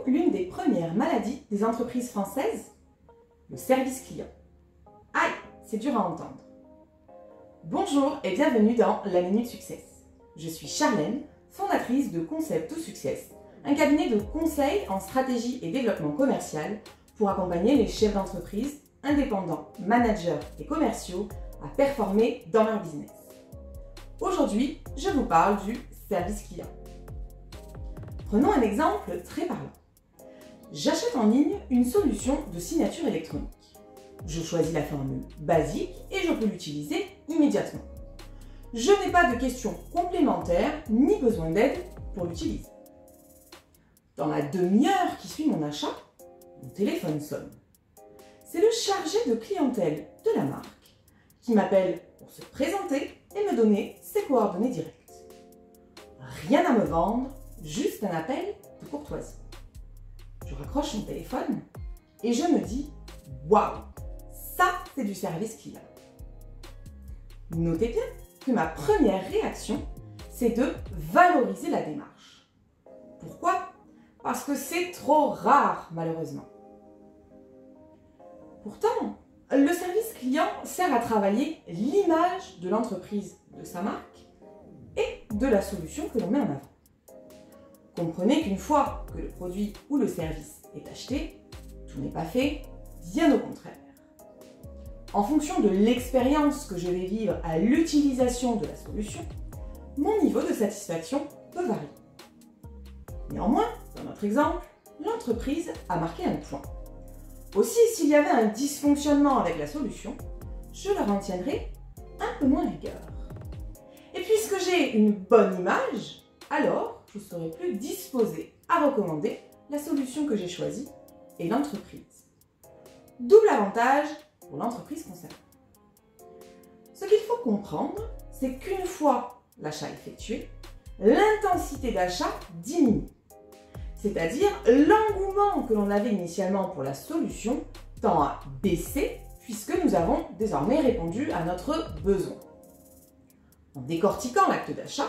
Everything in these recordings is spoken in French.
l'une des premières maladies des entreprises françaises? Le service client. Aïe, c'est dur à entendre. Bonjour et bienvenue dans la Minute Success. Je suis Charlène, fondatrice de Concept to Success, un cabinet de conseil en stratégie et développement commercial pour accompagner les chefs d'entreprise, indépendants, managers et commerciaux à performer dans leur business. Aujourd'hui, je vous parle du service client. Prenons un exemple très parlant. J'achète en ligne une solution de signature électronique. Je choisis la formule basique et je peux l'utiliser immédiatement. Je n'ai pas de questions complémentaires ni besoin d'aide pour l'utiliser. Dans la demi-heure qui suit mon achat, mon téléphone sonne. C'est le chargé de clientèle de la marque qui m'appelle pour se présenter et me donner ses coordonnées directes. Rien à me vendre, juste un appel de courtoisie. Je raccroche mon téléphone et je me dis « Waouh, ça c'est du service client ». Notez bien que ma première réaction, c'est de valoriser la démarche. Pourquoi? Parce que c'est trop rare, malheureusement. Pourtant, le service client sert à travailler l'image de l'entreprise, de sa marque et de la solution que l'on met en avant. Comprenez qu'une fois que le produit ou le service est acheté, tout n'est pas fait, bien au contraire. En fonction de l'expérience que je vais vivre à l'utilisation de la solution, mon niveau de satisfaction peut varier. Néanmoins, dans notre exemple, l'entreprise a marqué un point. Aussi, s'il y avait un dysfonctionnement avec la solution, je leur en tiendrai un peu moins rigueur. Et puisque j'ai une bonne image, alors je serai plus disposée à recommander la solution que j'ai choisie et l'entreprise. Double avantage pour l'entreprise concernée. Ce qu'il faut comprendre, c'est qu'une fois l'achat effectué, l'intensité d'achat diminue. C'est-à-dire l'engouement que l'on avait initialement pour la solution tend à baisser puisque nous avons désormais répondu à notre besoin. En décortiquant l'acte d'achat,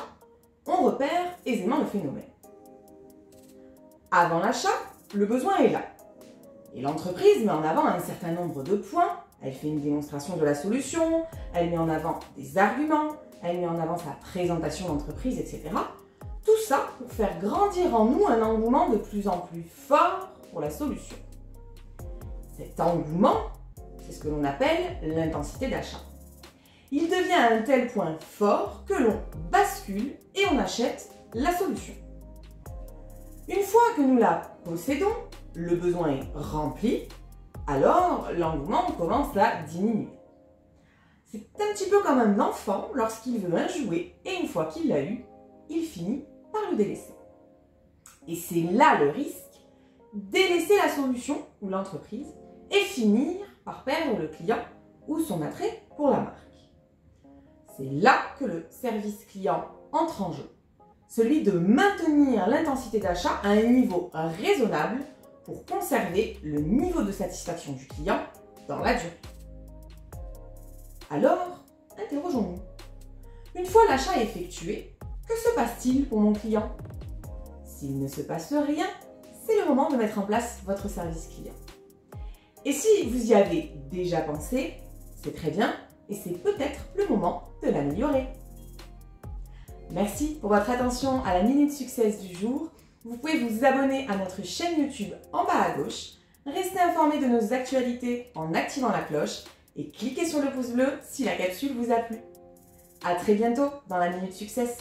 on repère aisément le phénomène. Avant l'achat, le besoin est là. Et l'entreprise met en avant un certain nombre de points, elle fait une démonstration de la solution, elle met en avant des arguments, elle met en avant sa présentation d'entreprise, etc. Tout ça pour faire grandir en nous un engouement de plus en plus fort pour la solution. Cet engouement, c'est ce que l'on appelle l'intensité d'achat. Il devient à un tel point fort que l'on bascule et on achète la solution. Une fois que nous la possédons, le besoin est rempli, alors l'engouement commence à diminuer. C'est un petit peu comme un enfant lorsqu'il veut un jouet et une fois qu'il l'a eu, il finit par le délaisser. Et c'est là le risque, délaisser la solution ou l'entreprise et finir par perdre le client ou son attrait pour la marque. C'est là que le service client entre en jeu, celui de maintenir l'intensité d'achat à un niveau raisonnable pour conserver le niveau de satisfaction du client dans la durée. Alors, interrogeons-nous. Une fois l'achat effectué, que se passe-t-il pour mon client? S'il ne se passe rien, c'est le moment de mettre en place votre service client. Et si vous y avez déjà pensé, c'est très bien et c'est peut-être le moment de l'améliorer. Merci pour votre attention à la Minute Success du jour. Vous pouvez vous abonner à notre chaîne YouTube en bas à gauche, rester informé de nos actualités en activant la cloche et cliquez sur le pouce bleu si la capsule vous a plu. À très bientôt dans la Minute Success.